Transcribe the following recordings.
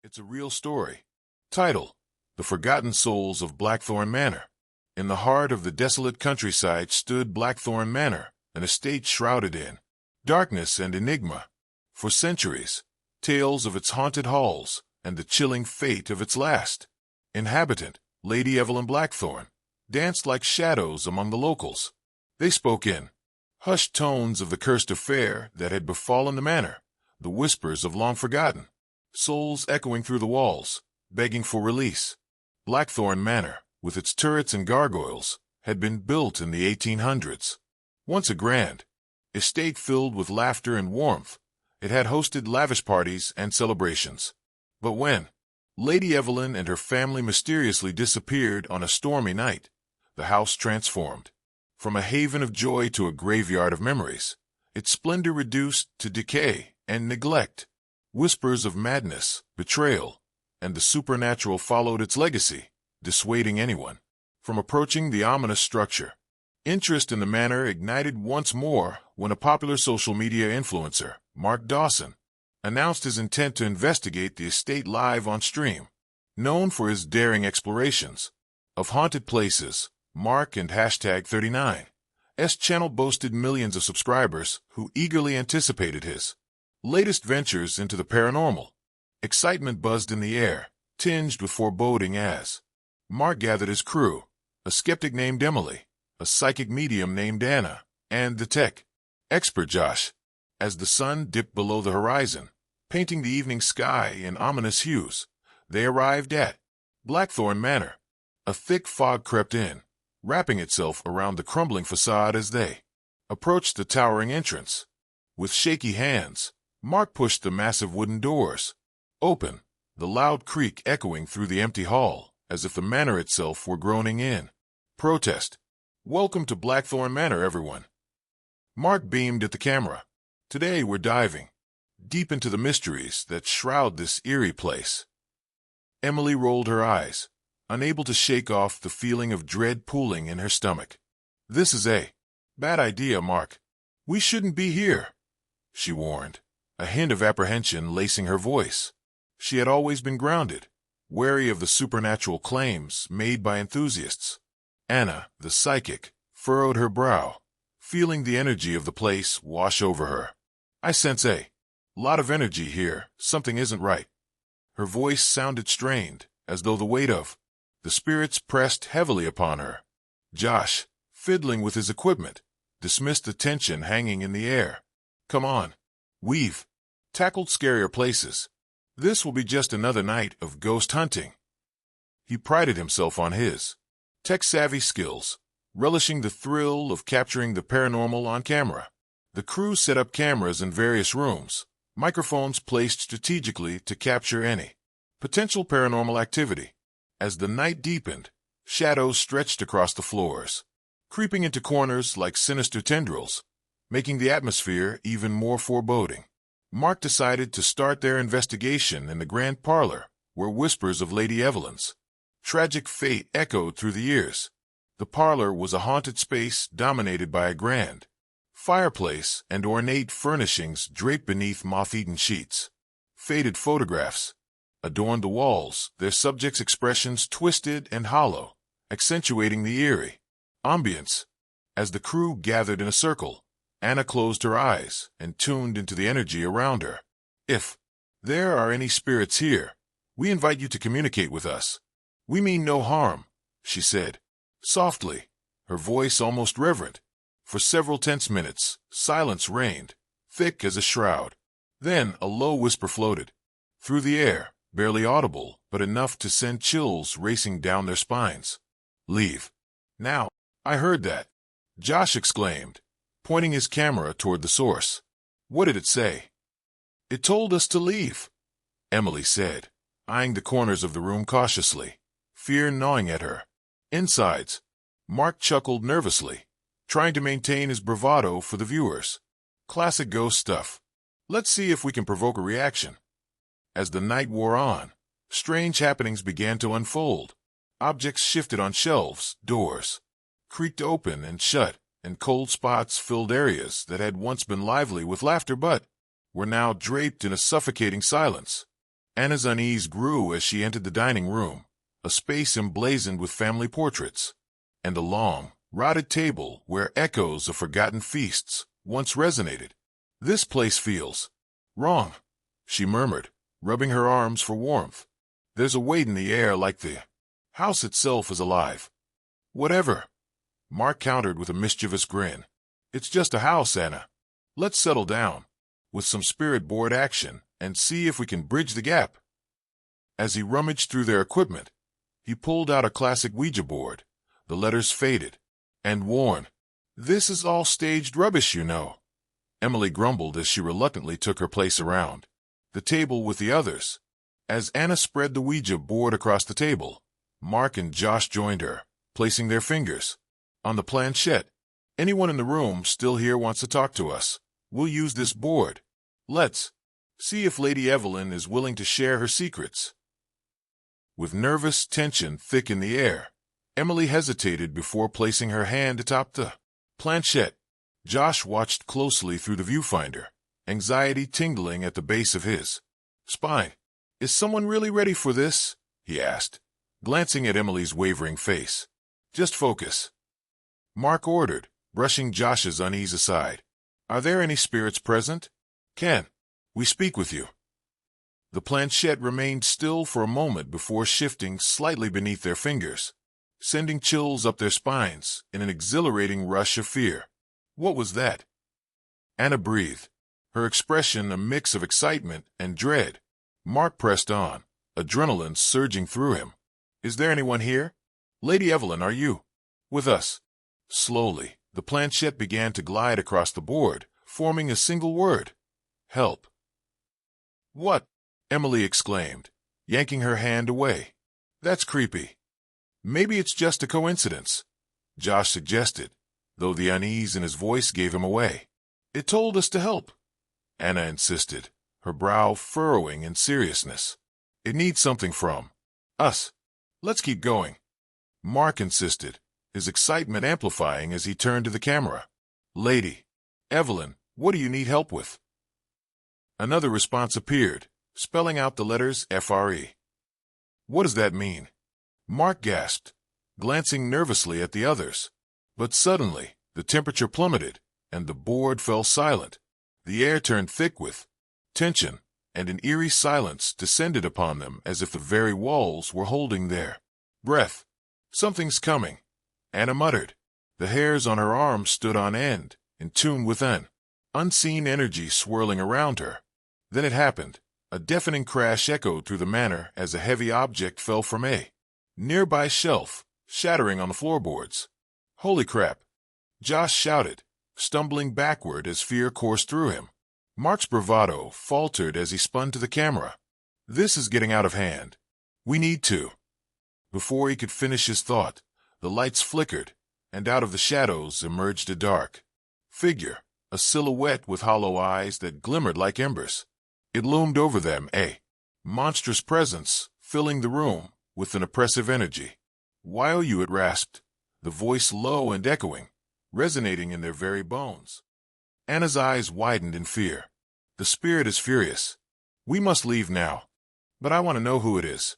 It's a real story. Title: The Forgotten Souls of Blackthorn Manor. In the heart of the desolate countryside stood Blackthorn Manor, an estate shrouded in darkness and enigma. For centuries, tales of its haunted halls and the chilling fate of its last inhabitant, Lady Evelyn Blackthorn, danced like shadows among the locals. They spoke in hushed tones of the cursed affair that had befallen the manor, the whispers of long forgotten souls echoing through the walls, begging for release. Blackthorn Manor, with its turrets and gargoyles, had been built in the 1800s. Once a grand estate filled with laughter and warmth, it had hosted lavish parties and celebrations. But when Lady Evelyn and her family mysteriously disappeared on a stormy night, the house transformed. From a haven of joy to a graveyard of memories, its splendor reduced to decay and neglect. Whispers of madness, betrayal, and the supernatural followed its legacy, dissuading anyone from approaching the ominous structure. Interest in the manor ignited once more when a popular social media influencer, Mark Dawson, announced his intent to investigate the estate live on stream. Known for his daring explorations of haunted places, Mark and #39's channel boasted millions of subscribers who eagerly anticipated his latest ventures into the paranormal. Excitement buzzed in the air, tinged with foreboding as Mark gathered his crew, a skeptic named Emily, a psychic medium named Anna, and the tech expert Josh. As the sun dipped below the horizon, painting the evening sky in ominous hues, they arrived at Blackthorn Manor. A thick fog crept in, wrapping itself around the crumbling facade as they approached the towering entrance. With shaky hands, Mark pushed the massive wooden doors open, the loud creak echoing through the empty hall, as if the manor itself were groaning in protest. "Welcome to Blackthorn Manor, everyone." Mark beamed at the camera. "Today we're diving deep into the mysteries that shroud this eerie place." Emily rolled her eyes, unable to shake off the feeling of dread pooling in her stomach. "This is a bad idea, Mark. We shouldn't be here," she warned, a hint of apprehension lacing her voice. She had always been grounded, wary of the supernatural claims made by enthusiasts. Anna, the psychic, furrowed her brow, feeling the energy of the place wash over her. "I sense a lot of energy here. Something isn't right." Her voice sounded strained, as though the weight of the spirits pressed heavily upon her. Josh, fiddling with his equipment, dismissed the tension hanging in the air. "Come on. We've tackled scarier places. This will be just another night of ghost hunting." He prided himself on his tech-savvy skills, relishing the thrill of capturing the paranormal on camera. The crew set up cameras in various rooms, microphones placed strategically to capture any potential paranormal activity. As the night deepened, shadows stretched across the floors, creeping into corners like sinister tendrils, making the atmosphere even more foreboding. Mark decided to start their investigation in the grand parlor, where whispers of Lady Evelyn's tragic fate echoed through the years. The parlor was a haunted space dominated by a grand fireplace and ornate furnishings draped beneath moth-eaten sheets. Faded photographs adorned the walls, their subjects' expressions twisted and hollow, accentuating the eerie ambience. As the crew gathered in a circle, Anna closed her eyes and tuned into the energy around her. "If there are any spirits here, we invite you to communicate with us. We mean no harm," she said, softly, her voice almost reverent. For several tense minutes, silence reigned, thick as a shroud. Then a low whisper floated through the air, barely audible, but enough to send chills racing down their spines. "Leave. Now." "I heard that," Josh exclaimed, pointing his camera toward the source. "What did it say?" "It told us to leave," Emily said, eyeing the corners of the room cautiously, fear gnawing at her insides. Mark chuckled nervously, trying to maintain his bravado for the viewers. "Classic ghost stuff. Let's see if we can provoke a reaction." As the night wore on, strange happenings began to unfold. Objects shifted on shelves, doors creaked open and shut, and cold spots filled areas that had once been lively with laughter but were now draped in a suffocating silence. Anna's unease grew as she entered the dining room, a space emblazoned with family portraits, and a long, rotted table where echoes of forgotten feasts once resonated. "This place feels wrong," she murmured, rubbing her arms for warmth. "There's a weight in the air like the house itself is alive." "Whatever," Mark countered with a mischievous grin. "It's just a house, Anna. Let's settle down with some spirit board action and see if we can bridge the gap." As he rummaged through their equipment, he pulled out a classic Ouija board, the letters faded and worn. "This is all staged rubbish, you know," Emily grumbled as she reluctantly took her place around the table with the others. As Anna spread the Ouija board across the table, Mark and Josh joined her, placing their fingers on the planchette. "Anyone in the room still here wants to talk to us. We'll use this board. Let's see if Lady Evelyn is willing to share her secrets." With nervous tension thick in the air, Emily hesitated before placing her hand atop the planchette. Josh watched closely through the viewfinder, anxiety tingling at the base of his spine. "Is someone really ready for this?" he asked, glancing at Emily's wavering face. "Just focus," Mark ordered, brushing Josh's unease aside. "Are there any spirits present? Can we speak with you?" The planchette remained still for a moment before shifting slightly beneath their fingers, sending chills up their spines in an exhilarating rush of fear. "What was that?" Anna breathed, her expression a mix of excitement and dread. Mark pressed on, adrenaline surging through him. "Is there anyone here? Lady Evelyn, are you with us?" Slowly, the planchette began to glide across the board, forming a single word. "Help." "What?" Emily exclaimed, yanking her hand away. "That's creepy." "Maybe it's just a coincidence," Josh suggested, though the unease in his voice gave him away. "It told us to help," Anna insisted, her brow furrowing in seriousness. "It needs something from us. Let's keep going," Mark insisted, his excitement amplifying as he turned to the camera. "Lady Evelyn, what do you need help with?" Another response appeared, spelling out the letters FRE. "What does that mean?" Mark gasped, glancing nervously at the others. But suddenly, the temperature plummeted, and the board fell silent. The air turned thick with tension, and an eerie silence descended upon them as if the very walls were holding their breath. "Something's coming," Anna muttered. The hairs on her arms stood on end, in tune with an unseen energy swirling around her. Then it happened. A deafening crash echoed through the manor as a heavy object fell from a nearby shelf, shattering on the floorboards. "Holy crap!" Josh shouted, stumbling backward as fear coursed through him. Mark's bravado faltered as he spun to the camera. "This is getting out of hand. We need to." Before he could finish his thought, the lights flickered, and out of the shadows emerged a dark figure, a silhouette with hollow eyes that glimmered like embers. It loomed over them, a monstrous presence, filling the room with an oppressive energy. "Why are you?" it rasped, the voice low and echoing, resonating in their very bones. Anna's eyes widened in fear. "The spirit is furious. We must leave now. But I want to know who it is."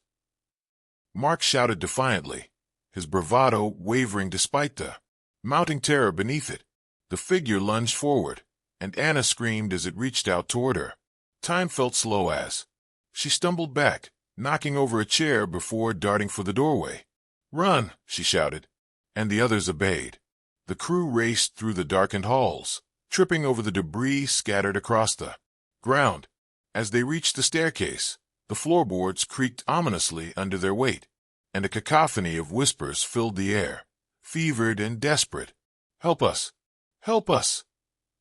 Mark shouted defiantly, his bravado wavering despite the mounting terror beneath it. The figure lunged forward, and Anna screamed as it reached out toward her. Time felt slow as she stumbled back, knocking over a chair before darting for the doorway. "Run!" she shouted, and the others obeyed. The crew raced through the darkened halls, tripping over the debris scattered across the ground. As they reached the staircase, the floorboards creaked ominously under their weight, and a cacophony of whispers filled the air, fevered and desperate. "Help us! Help us!"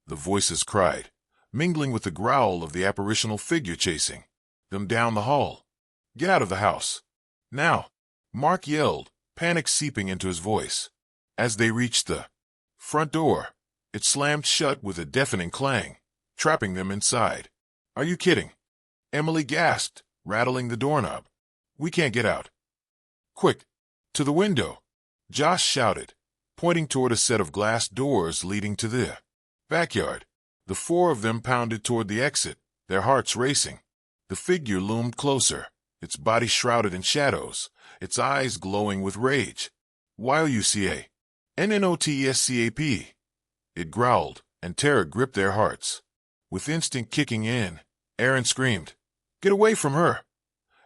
the voices cried, mingling with the growl of the apparitional figure chasing them down the hall. "Get out of the house! Now!" Mark yelled, panic seeping into his voice. As they reached the front door, it slammed shut with a deafening clang, trapping them inside. "Are you kidding?" Emily gasped, rattling the doorknob. "We can't get out." "Quick! To the window!" Josh shouted, pointing toward a set of glass doors leading to the backyard. The four of them pounded toward the exit, their hearts racing. The figure loomed closer, its body shrouded in shadows, its eyes glowing with rage. "While you ca. NNOTSCAP," it growled, and terror gripped their hearts. With instinct kicking in, Erin screamed, "Get away from her!"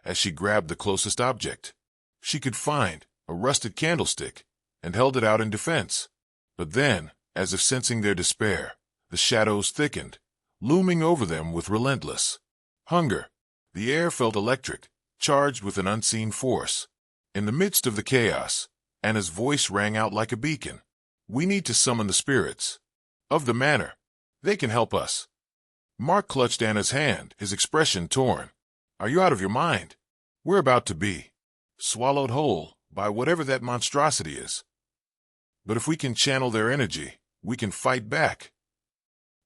as she grabbed the closest object she could find, a rusted candlestick, and held it out in defense. But then, as if sensing their despair, the shadows thickened, looming over them with relentless hunger. The air felt electric, charged with an unseen force. In the midst of the chaos, Anna's voice rang out like a beacon. "We need to summon the spirits of the manor. They can help us." Mark clutched Anna's hand, his expression torn. "Are you out of your mind? We're about to be swallowed whole by whatever that monstrosity is. But if we can channel their energy, we can fight back."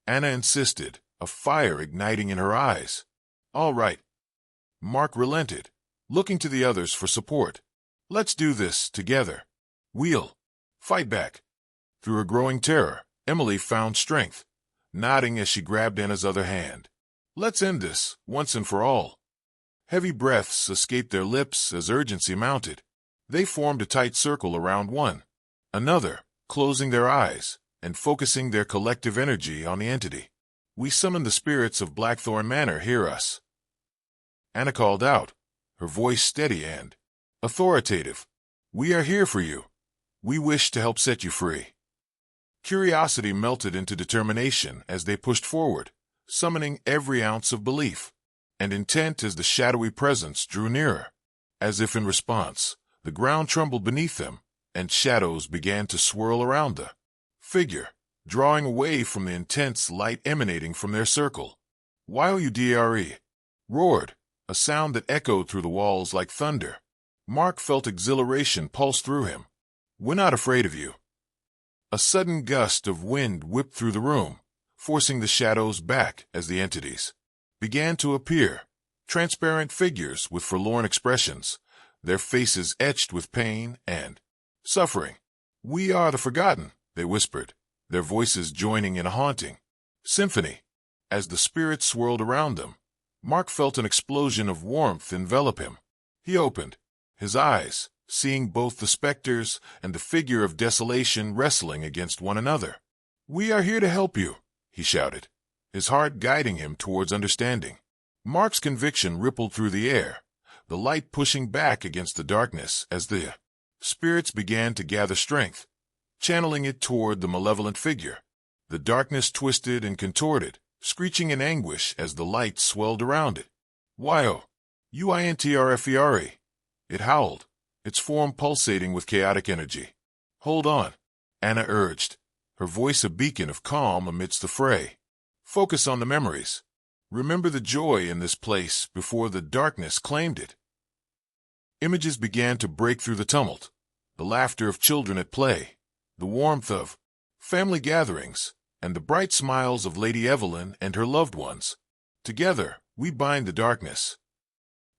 Anna insisted, a fire igniting in her eyes. "All right." Mark relented, looking to the others for support. "Let's do this together. We'll fight back." Through her growing terror, Emily found strength, nodding as she grabbed Anna's other hand. "Let's end this, once and for all." Heavy breaths escaped their lips as urgency mounted. They formed a tight circle around one another, closing their eyes and focusing their collective energy on the entity. "We summon the spirits of Blackthorn Manor, hear us." Anna called out, her voice steady and authoritative. "We are here for you. We wish to help set you free." Curiosity melted into determination as they pushed forward, summoning every ounce of belief and intent as the shadowy presence drew nearer. As if in response, the ground trembled beneath them, and shadows began to swirl around the figure, drawing away from the intense light emanating from their circle. "While you dre," roared, a sound that echoed through the walls like thunder. Mark felt exhilaration pulse through him. "We're not afraid of you." A sudden gust of wind whipped through the room, forcing the shadows back as the entities began to appear, transparent figures with forlorn expressions, their faces etched with pain and suffering. "We are the forgotten," they whispered, their voices joining in a haunting symphony. As the spirits swirled around them, Mark felt an explosion of warmth envelop him. He opened his eyes, seeing both the specters and the figure of desolation wrestling against one another. "We are here to help you," he shouted, his heart guiding him towards understanding. Mark's conviction rippled through the air, the light pushing back against the darkness as the spirits began to gather strength, channeling it toward the malevolent figure. The darkness twisted and contorted, screeching in anguish as the light swelled around it. "Wyo! UINTRFERE!" It howled, its form pulsating with chaotic energy. "Hold on," Anna urged, her voice a beacon of calm amidst the fray. "Focus on the memories. Remember the joy in this place before the darkness claimed it." Images began to break through the tumult, the laughter of children at play, the warmth of family gatherings, and the bright smiles of Lady Evelyn and her loved ones. "Together, we bind the darkness,"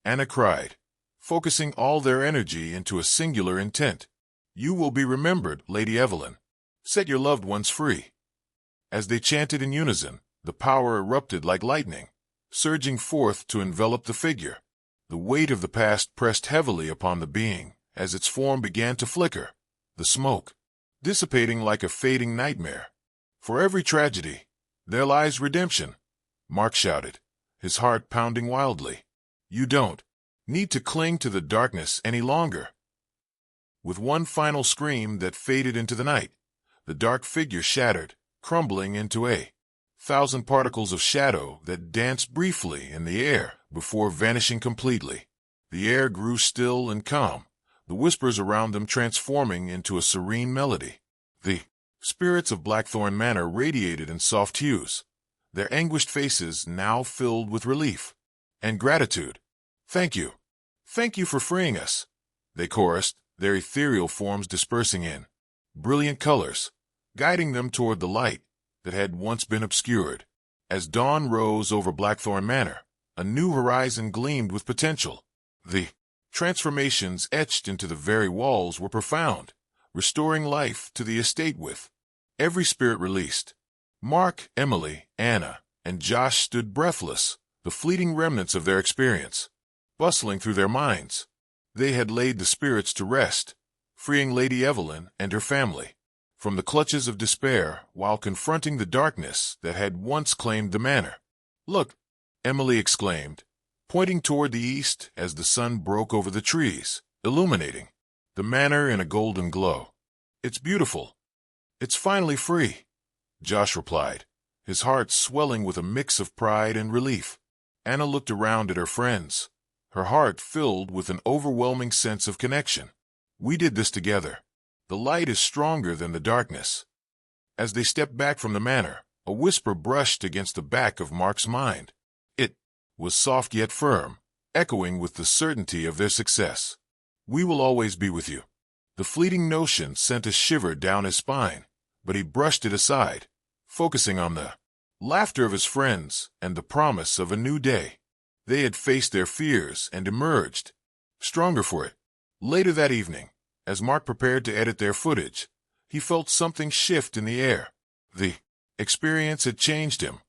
Anna cried, focusing all their energy into a singular intent. "You will be remembered, Lady Evelyn. Set your loved ones free." As they chanted in unison, the power erupted like lightning, surging forth to envelop the figure. The weight of the past pressed heavily upon the being as its form began to flicker, the smoke dissipating like a fading nightmare. "For every tragedy, there lies redemption," Mark shouted, his heart pounding wildly. "You don't need to cling to the darkness any longer." With one final scream that faded into the night, the dark figure shattered, crumbling into 1,000 particles of shadow that danced briefly in the air before vanishing completely. The air grew still and calm, the whispers around them transforming into a serene melody. The spirits of Blackthorn Manor radiated in soft hues, their anguished faces now filled with relief and gratitude. "Thank you. Thank you for freeing us," they chorused, their ethereal forms dispersing in brilliant colors, guiding them toward the light that had once been obscured. As dawn rose over Blackthorn Manor, a new horizon gleamed with potential. The transformations etched into the very walls were profound, restoring life to the estate with every spirit released. Mark, Emily, Anna, and Josh stood breathless, the fleeting remnants of their experience, bustling through their minds. They had laid the spirits to rest, freeing Lady Evelyn and her family from the clutches of despair while confronting the darkness that had once claimed the manor. "Look," Emily exclaimed, pointing toward the east as the sun broke over the trees, illuminating the manor in a golden glow. "It's beautiful. It's finally free," Josh replied, his heart swelling with a mix of pride and relief. Anna looked around at her friends, her heart filled with an overwhelming sense of connection. "We did this together. The light is stronger than the darkness." As they stepped back from the manor, a whisper brushed against the back of Mark's mind. It was soft yet firm, echoing with the certainty of their success. "We will always be with you." The fleeting notion sent a shiver down his spine, but he brushed it aside, focusing on the laughter of his friends and the promise of a new day. They had faced their fears and emerged stronger for it. Later that evening, as Mark prepared to edit their footage, he felt something shift in the air. The experience had changed him.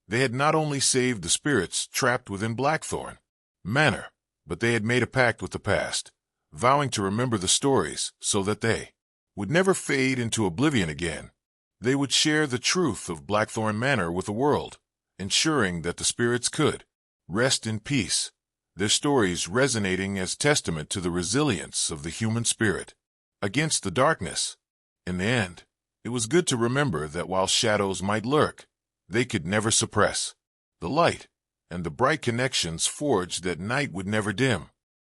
They had not only saved the spirits trapped within Blackthorn Manor, but they had made a pact with the past, vowing to remember the stories so that they would never fade into oblivion again. They would share the truth of Blackthorn Manor with the world, ensuring that the spirits could rest in peace, their stories resonating as testament to the resilience of the human spirit against the darkness. In the end, it was good to remember that while shadows might lurk, they could never suppress the light, and the bright connections forged that night would never dim.